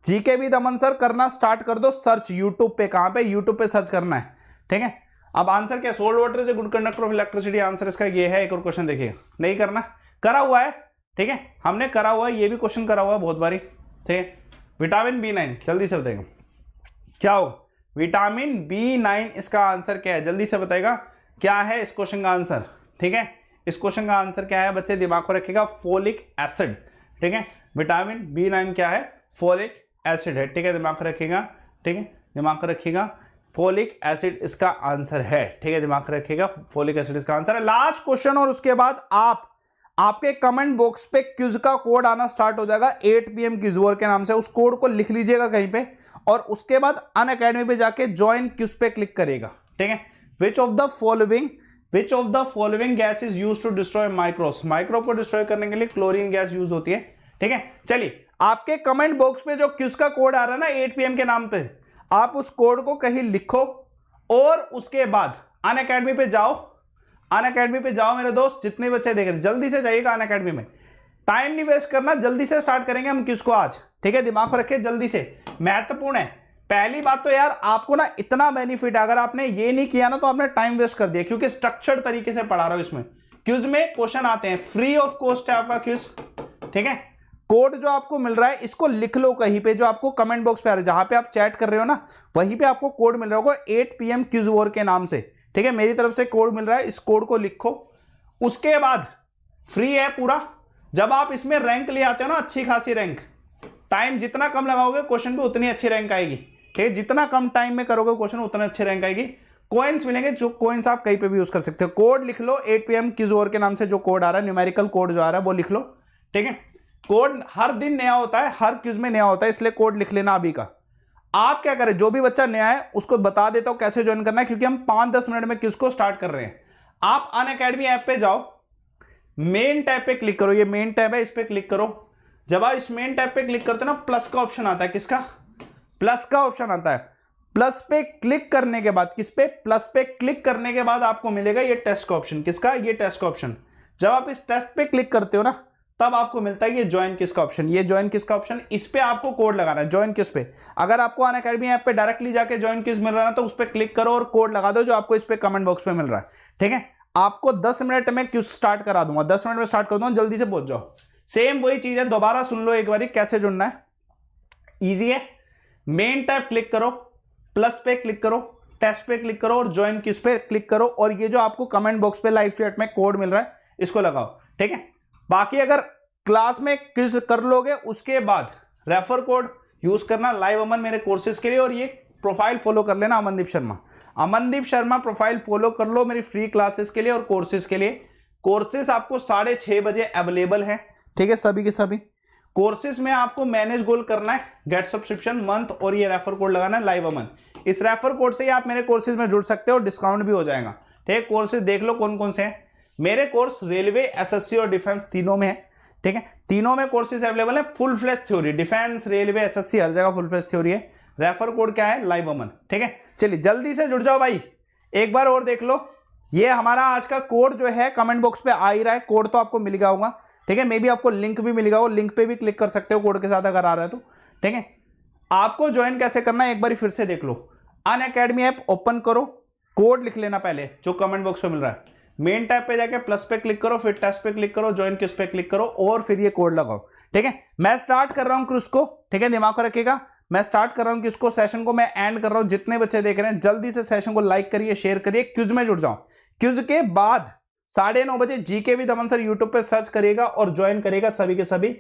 जीके भी दमन सर करना स्टार्ट कर दो, सर्च यूट्यूब पे, कहां पे? यूट्यूब पे सर्च करना है, ठीक है। अब आंसर क्या? Salt water is a good conductor of electricity, answer इसका ये है। एक और क्वेश्चन देखिएगा, नहीं करना, करा हुआ है, ठीक है, हमने करा हुआ है, ये भी क्वेश्चन करा हुआ है बहुत बारी, ठीक है। विटामिन B9, जल्दी से बताएगा क्या हो? विटामिन B9 इसका आंसर क्या है? जल्दी से बताएगा क्या है इस क्वेश्चन का आंसर, ठीक है। इस क्वेश्चन का आंसर क्या है बच्चे? दिमाग को रखिएगा, फोलिक एसिड, ठीक है। विटामिन B9 क्या है? फोलिक एसिड है, ठीक है, दिमाग को रखिएगा, ठीक है, दिमाग को रखिएगा, फोलिक एसिड इसका आंसर है, ठीक है, दिमाग को रखिएगा, फोलिक एसिड इसका आंसर है। लास्ट क्वेश्चन, और उसके बाद आपके कमेंट बॉक्स पे क्विज का कोड आना स्टार्ट हो जाएगा, 8 PM क्विज वॉर के नाम से, उस कोड को लिख लीजिएगा कहीं पे, और उसके बाद अनअकैडमी पे जाके ज्वाइन क्विज पे क्लिक करेगा, ठीक है। Which of the following gas is used to destroy microbes, microbe को डिस्ट्रॉय करने के लिए क्लोरीन गैस यूज होती है, ठीक है। चलिए, आपके कमेंट बॉक्स पे जो क्विज का कोड आ रहा है ना 8 PM के नाम पे, आप उस कोड को कहीं लिखो, और उसके बाद अनअकैडमी पे जाओ, अनअकैडमी पे जाओ मेरे दोस्त, जितने बच्चे देख रहे हैं जल्दी से जाइएगा अनअकैडमी में, टाइम नहीं वेस्ट करना, जल्दी से स्टार्ट करेंगे हम क्विज को आज, ठीक है, दिमाग को रखिए, जल्दी से, महत्वपूर्ण है। पहली बात तो यार आपको ना इतना बेनिफिट है, अगर आपने ये नहीं किया ना तो आपने टाइम वेस्ट कर दिया, क्योंकि स्ट्रक्चर्ड तरीके से पढ़ा रहा हूं इसमें। क्विज में क्वेश्चन आते हैं, फ्री ऑफ कॉस्ट है आपका क्विज, ठीक है। कोड जो आपको मिल रहा है इसको लिख लो कहीं पे, जो आपको कमेंट बॉक्स पे आ रहा है, जहां पे आप चैट कर रहे हो ना वहीं पे आपको कोड मिल रहा होगा 8 PM क्विज वॉर के नाम से, ठीक है, मेरी तरफ से कोड मिल रहा है, इस कोड को लिखो। उसके बाद फ्री है पूरा, जब आप इसमें रैंक ले आते हो ना, अच्छी खासी रैंक, टाइम जितना कम लगाओगे क्वेश्चन पे उतनी अच्छी रैंक आएगी, ठीक है, जितना कम टाइम में करोगे क्वेश्चन उतना अच्छी रैंक आएगी। कॉइन्स मिलेंगे, जो कॉइन्स आप कहीं पे भी यूज कर सकते हो। कोड लिख लो 8 PM क्विज ओवर के नाम से जो कोड आ रहा है, न्यूमेरिकल कोड जो आ रहा है वो लिख लो, ठीक है। कोड हर दिन नया होता है, हर क्विज में नया होता है, इसलिए कोड लिख लेना अभी का। आप क्या करें, जो भी बच्चा नया है उसको बता देता हूं कैसे ज्वाइन करना है, क्योंकि हम 5-10 मिनट में क्विज को स्टार्ट कर रहे हैं। आप अनअकैडमी ऐप पे जाओ, मेन टैब पे क्लिक करो, ये मेन टैब है, इस पे क्लिक करो। जब आप इस मेन टैब पे क्लिक करते हो ना, प्लस का ऑप्शन आता है, किसका, प्लस का ऑप्शन आता है। प्लस पे क्लिक करने के बाद, किस पे, प्लस पे क्लिक करने के बाद आपको मिलेगा ये टेस्ट का ऑप्शन, किसका, ये टेस्ट का ऑप्शन। जब आप इस टेस्ट पे क्लिक करते हो ना, तब आपको मिलता है ये ज्वाइन किसका ऑप्शन, ये ज्वाइन किसका ऑप्शन। इस पे आपको कोड लगाना है, ज्वाइन किस पे। अगर आपको अनअकैडमी ऐप पे डायरेक्टली जाके ज्वाइन किस मिल रहा है तो उस पे क्लिक करो और कोड लगा दो जो आपको इस पे कमेंट बॉक्स पे मिल रहा है, ठीक है। आपको 10 मिनट में क्विज स्टार्ट करा दूंगा, 10 मिनट में स्टार्ट कर दूंगा, जल्दी से पहुंच जाओ। सेम वही चीज है, दोबारा सुन लो एक बार कैसे जुड़ना है, ईजी है। मेन टैब क्लिक करो, प्लस पे क्लिक करो, टेस्ट पे क्लिक करो और ज्वाइन किस पे क्लिक करो, और ये जो आपको कमेंट बॉक्स पे लाइव चैट में कोड मिल रहा है इसको लगाओ, ठीक है। बाकी अगर क्लास में क्विज कर लोगे उसके बाद रेफर कोड यूज करना लाइव अमन मेरे कोर्सेज के लिए, और ये प्रोफाइल फॉलो कर लेना अमनदीप शर्मा, अमनदीप शर्मा प्रोफाइल फॉलो कर लो मेरी फ्री क्लासेस के लिए और कोर्सेज के लिए। कोर्सेज आपको 6:30 बजे अवेलेबल है, ठीक है, सभी के सभी। कोर्सेज में आपको मैनेज गोल करना है, गेट सब्सक्रिप्शन मंथ, और ये रेफर कोड लगाना है लाइव अमन। इस रेफर कोड से ही आप मेरे कोर्सेज में जुड़ सकते हो, डिस्काउंट भी हो जाएगा, ठीक है। कोर्सेज देख लो कौन कौन से हैं। मेरे कोर्स रेलवे, SSC और डिफेंस तीनों में है, ठीक है। तीनों में कोर्सेज अवेलेबल है, full flesh theory, defence, railway, SSC हर जगह फुल फ्लेश थ्योरी है। रेफर कोड क्या है, लाइव अमन, ठीक है। चलिए जल्दी से जुड़ जाओ भाई, एक बार और देख लो। ये हमारा आज का कोड जो है कमेंट बॉक्स पे आ ही रहा है, कोड तो आपको मिल गया होगा, ठीक है। मे बी आपको लिंक भी मिल गया हो, लिंक पे भी क्लिक कर सकते हो कोड के साथ अगर आ रहा है तो, ठीक है। आपको ज्वाइन कैसे करना है एक बार फिर से देख लो। अनअकैडमी ऐप ओपन करो, कोड लिख लेना पहले जो कमेंट बॉक्स में मिल रहा है। मेन टैब पे जाके प्लस पे क्लिक करो, फिर टेस्ट पे क्लिक करो, ज्वाइन किस पे क्लिक करो, और फिर ये कोड लगाओ, ठीक है। मैं स्टार्ट कर रहा हूं क्विज को, ठीक है, दिमाग में रखिएगा। मैं स्टार्ट कर रहा हूं किसको, सेशन को मैं एंड कर रहा हूं। जितने बच्चे देख रहे हैं जल्दी से सेशन को लाइक करिए, शेयर करिए, क्विज में जुड़ जाओ। क्विज के बाद 9:30 बजे GK with Aman sir YouTube पे सर्च करिएगा और ज्वाइन करेगा सभी के सभी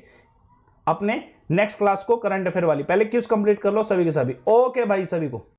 अपने नेक्स्ट क्लास को, करंट अफेयर वाली। पहले क्विज कंप्लीट कर लो सभी के सभी। ओके भाई सभी को।